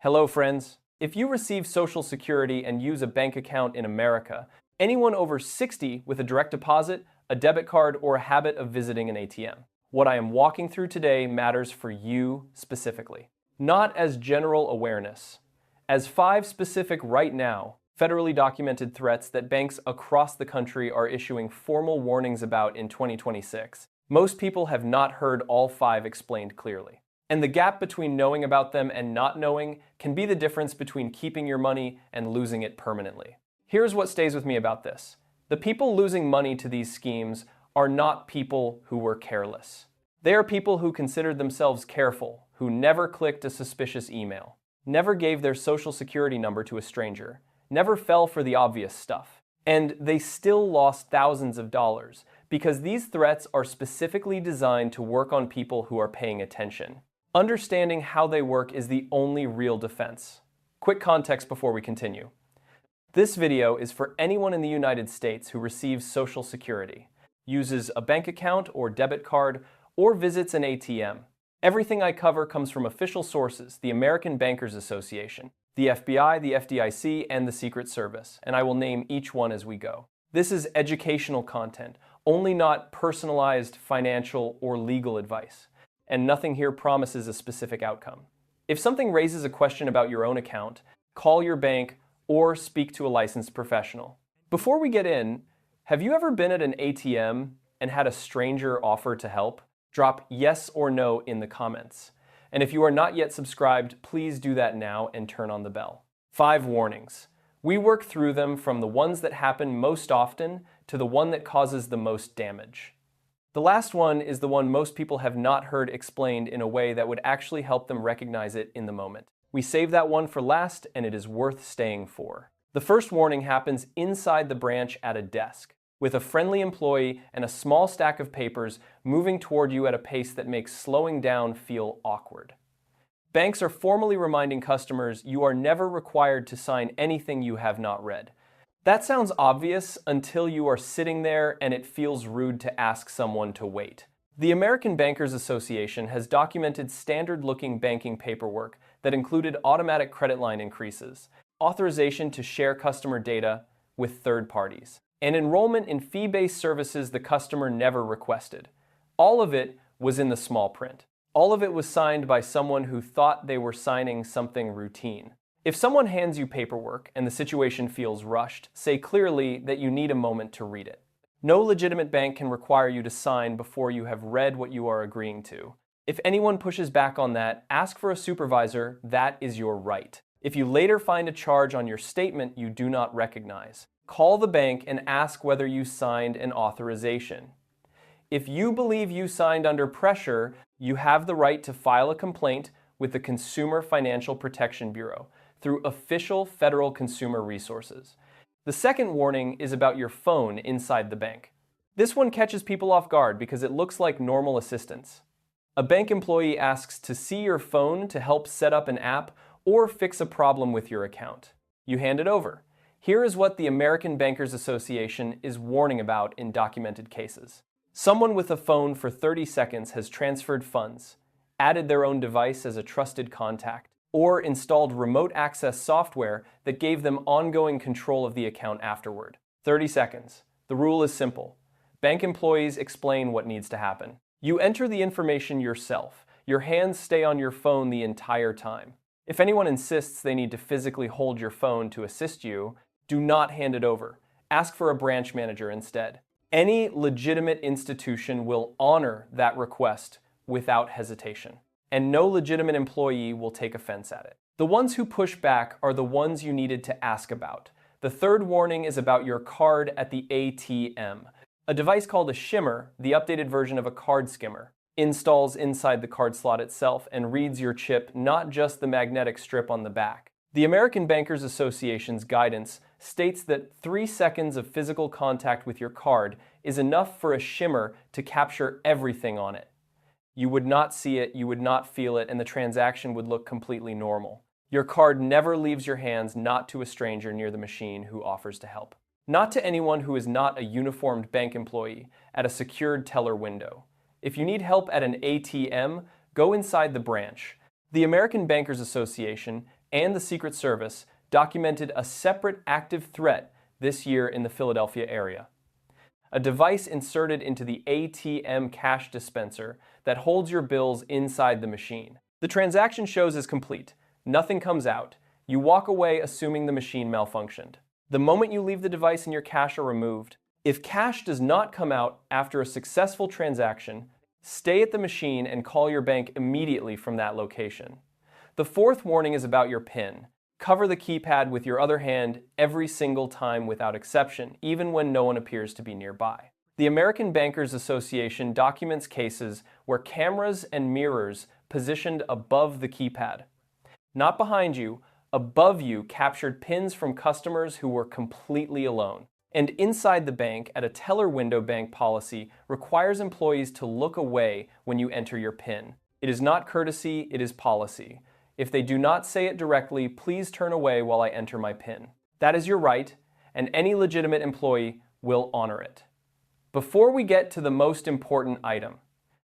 Hello, friends. If you receive Social Security and use a bank account in America, anyone over 60 with a direct deposit, a debit card, or a habit of visiting an ATM. What I am walking through today matters for you specifically. Not as general awareness. As 5 specific right now, federally documented threats that banks across the country are issuing formal warnings about in 2026. Most people have not heard all 5 explained clearly. And the gap between knowing about them and not knowing can be the difference between keeping your money and losing it permanently. Here's what stays with me about this. The people losing money to these schemes are not people who were careless. They are people who considered themselves careful, who never clicked a suspicious email, never gave their social security number to a stranger, never fell for the obvious stuff. And they still lost thousands of dollars because these threats are specifically designed to work on people who are paying attention. Understanding how they work is the only real defense. Quick context before we continue. This video is for anyone in the United States who receives Social Security, uses a bank account or debit card, or visits an ATM. Everything I cover comes from official sources, the American Bankers Association, the FBI, the FDIC, and the Secret Service, and I will name each one as we go. This is educational content, only not personalized financial or legal advice. And nothing here promises a specific outcome. If something raises a question about your own account, call your bank or speak to a licensed professional. Before we get in, have you ever been at an ATM and had a stranger offer to help? Drop yes or no in the comments. And if you are not yet subscribed, please do that now and turn on the bell. 5 warnings. We work through them from the ones that happen most often to the one that causes the most damage. The last one is the one most people have not heard explained in a way that would actually help them recognize it in the moment. We save that one for last, and it is worth staying for. The first warning happens inside the branch at a desk, with a friendly employee and a small stack of papers moving toward you at a pace that makes slowing down feel awkward. Banks are formally reminding customers you are never required to sign anything you have not read. That sounds obvious until you are sitting there and it feels rude to ask someone to wait. The American Bankers Association has documented standard-looking banking paperwork that included automatic credit line increases, authorization to share customer data with third parties, and enrollment in fee-based services the customer never requested. All of it was in the small print. All of it was signed by someone who thought they were signing something routine. If someone hands you paperwork and the situation feels rushed, say clearly that you need a moment to read it. No legitimate bank can require you to sign before you have read what you are agreeing to. If anyone pushes back on that, ask for a supervisor. That is your right. If you later find a charge on your statement you do not recognize, call the bank and ask whether you signed an authorization. If you believe you signed under pressure, you have the right to file a complaint with the Consumer Financial Protection Bureau through official federal consumer resources. The second warning is about your phone inside the bank. This one catches people off guard because it looks like normal assistance. A bank employee asks to see your phone to help set up an app or fix a problem with your account. You hand it over. Here is what the American Bankers Association is warning about in documented cases. Someone with a phone for 30 seconds has transferred funds, added their own device as a trusted contact, or installed remote access software that gave them ongoing control of the account afterward. 30 seconds. The rule is simple. Bank employees explain what needs to happen. You enter the information yourself. Your hands stay on your phone the entire time. If anyone insists they need to physically hold your phone to assist you, do not hand it over. Ask for a branch manager instead. Any legitimate institution will honor that request without hesitation, and no legitimate employee will take offense at it. The ones who push back are the ones you needed to ask about. The third warning is about your card at the ATM. A device called a shimmer, the updated version of a card skimmer, installs inside the card slot itself and reads your chip, not just the magnetic strip on the back. The American Bankers Association's guidance states that 3 seconds of physical contact with your card is enough for a shimmer to capture everything on it. You would not see it, you would not feel it, and the transaction would look completely normal. Your card never leaves your hands, not to a stranger near the machine who offers to help. Not to anyone who is not a uniformed bank employee at a secured teller window. If you need help at an ATM, go inside the branch. The American Bankers Association and the Secret Service documented a separate active threat this year in the Philadelphia area. A device inserted into the ATM cash dispenser that holds your bills inside the machine. The transaction shows as complete. Nothing comes out. You walk away assuming the machine malfunctioned. The moment you leave the device and your cash are removed, if cash does not come out after a successful transaction, stay at the machine and call your bank immediately from that location. The fourth warning is about your PIN. Cover the keypad with your other hand every single time without exception, even when no one appears to be nearby. The American Bankers Association documents cases where cameras and mirrors positioned above the keypad, not behind you, above you, captured PINs from customers who were completely alone. And inside the bank, at a teller window, bank policy requires employees to look away when you enter your PIN. It is not courtesy, it is policy. If they do not say it directly, please turn away while I enter my PIN. That is your right, and any legitimate employee will honor it. Before we get to the most important item,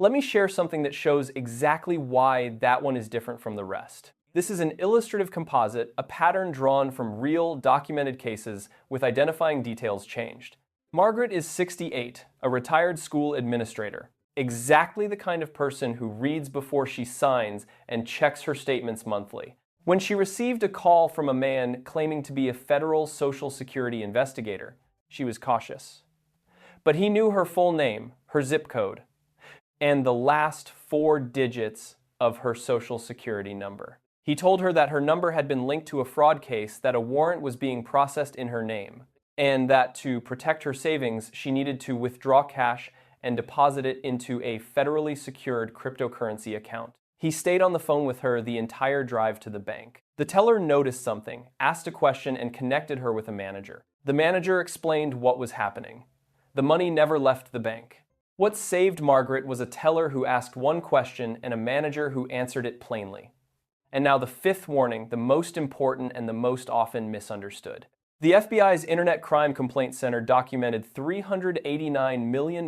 let me share something that shows exactly why that one is different from the rest. This is an illustrative composite, a pattern drawn from real, documented cases with identifying details changed. Margaret is 68, a retired school administrator. Exactly the kind of person who reads before she signs and checks her statements monthly. When she received a call from a man claiming to be a federal Social Security investigator, she was cautious. But he knew her full name, her zip code, and the last 4 digits of her Social Security number. He told her that her number had been linked to a fraud case, that a warrant was being processed in her name, and that to protect her savings, she needed to withdraw cash and deposit it into a federally secured cryptocurrency account. He stayed on the phone with her the entire drive to the bank. The teller noticed something, asked a question, and connected her with a manager. The manager explained what was happening. The money never left the bank. What saved Margaret was a teller who asked one question and a manager who answered it plainly. And now the fifth warning, the most important and the most often misunderstood. The FBI's Internet Crime Complaint Center documented $389 million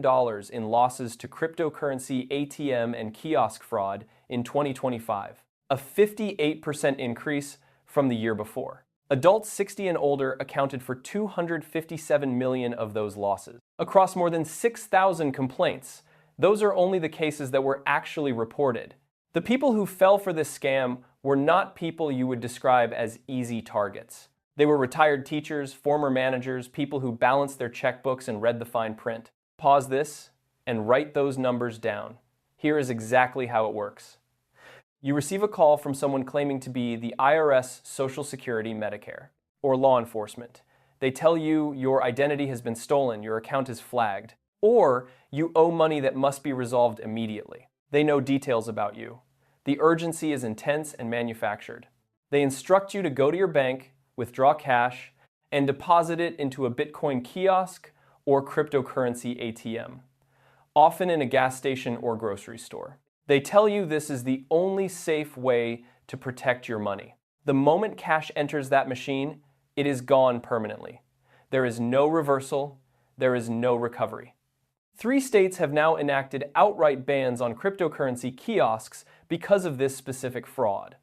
in losses to cryptocurrency ATM and kiosk fraud in 2025, a 58% increase from the year before. Adults 60 and older accounted for 257 million of those losses. Across more than 6,000 complaints, those are only the cases that were actually reported. The people who fell for this scam were not people you would describe as easy targets. They were retired teachers, former managers, people who balanced their checkbooks and read the fine print. Pause this and write those numbers down. Here is exactly how it works. You receive a call from someone claiming to be the IRS, Social Security, Medicare, or law enforcement. They tell you your identity has been stolen, your account is flagged, or you owe money that must be resolved immediately. They know details about you. The urgency is intense and manufactured. They instruct you to go to your bank, withdraw cash, and deposit it into a Bitcoin kiosk or cryptocurrency ATM, often in a gas station or grocery store. They tell you this is the only safe way to protect your money. The moment cash enters that machine, it is gone permanently. There is no reversal, there is no recovery. 3 states have now enacted outright bans on cryptocurrency kiosks because of this specific fraud.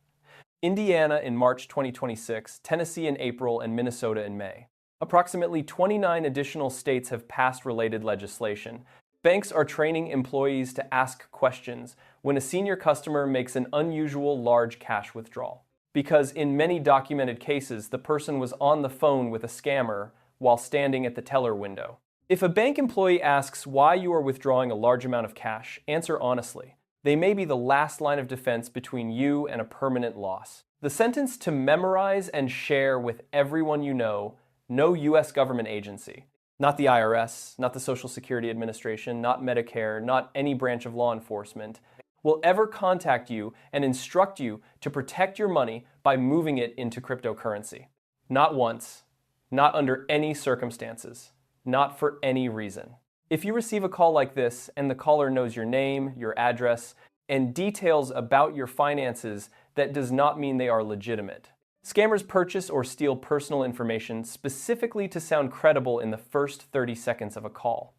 Indiana in March 2026, Tennessee in April, and Minnesota in May. Approximately 29 additional states have passed related legislation. Banks are training employees to ask questions when a senior customer makes an unusual large cash withdrawal, because in many documented cases, the person was on the phone with a scammer while standing at the teller window. If a bank employee asks why you are withdrawing a large amount of cash, answer honestly. They may be the last line of defense between you and a permanent loss. The sentence to memorize and share with everyone you know, no U.S. government agency. Not the IRS, not the Social Security Administration, not Medicare, not any branch of law enforcement, will ever contact you and instruct you to protect your money by moving it into cryptocurrency. Not once, not under any circumstances, not for any reason. If you receive a call like this and the caller knows your name, your address, and details about your finances, that does not mean they are legitimate. Scammers purchase or steal personal information specifically to sound credible in the first 30 seconds of a call.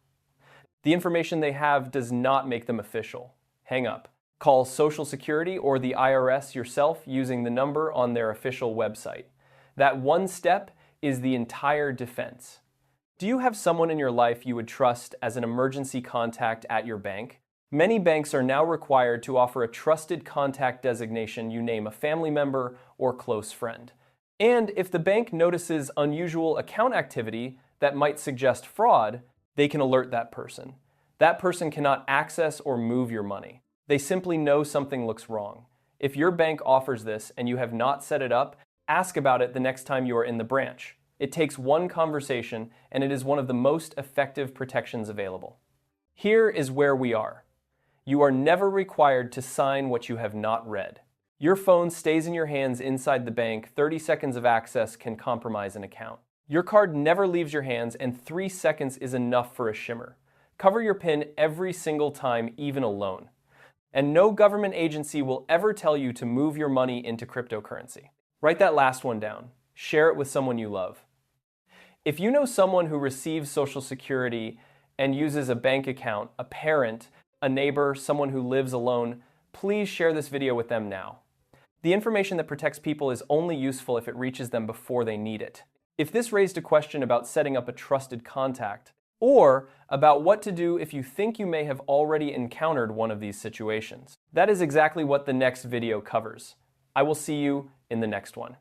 The information they have does not make them official. Hang up. Call Social Security or the IRS yourself using the number on their official website. That one step is the entire defense. Do you have someone in your life you would trust as an emergency contact at your bank? Many banks are now required to offer a trusted contact designation you name a family member or close friend. And if the bank notices unusual account activity that might suggest fraud, they can alert that person. That person cannot access or move your money. They simply know something looks wrong. If your bank offers this and you have not set it up, ask about it the next time you are in the branch. It takes one conversation, and it is one of the most effective protections available. Here is where we are. You are never required to sign what you have not read. Your phone stays in your hands inside the bank. 30 seconds of access can compromise an account. Your card never leaves your hands, and 3 seconds is enough for a shimmer. Cover your PIN every single time, even alone. And no government agency will ever tell you to move your money into cryptocurrency. Write that last one down. Share it with someone you love. If you know someone who receives Social Security and uses a bank account, a parent, a neighbor, someone who lives alone, please share this video with them now. The information that protects people is only useful if it reaches them before they need it. If this raised a question about setting up a trusted contact, or about what to do if you think you may have already encountered one of these situations, that is exactly what the next video covers. I will see you in the next one.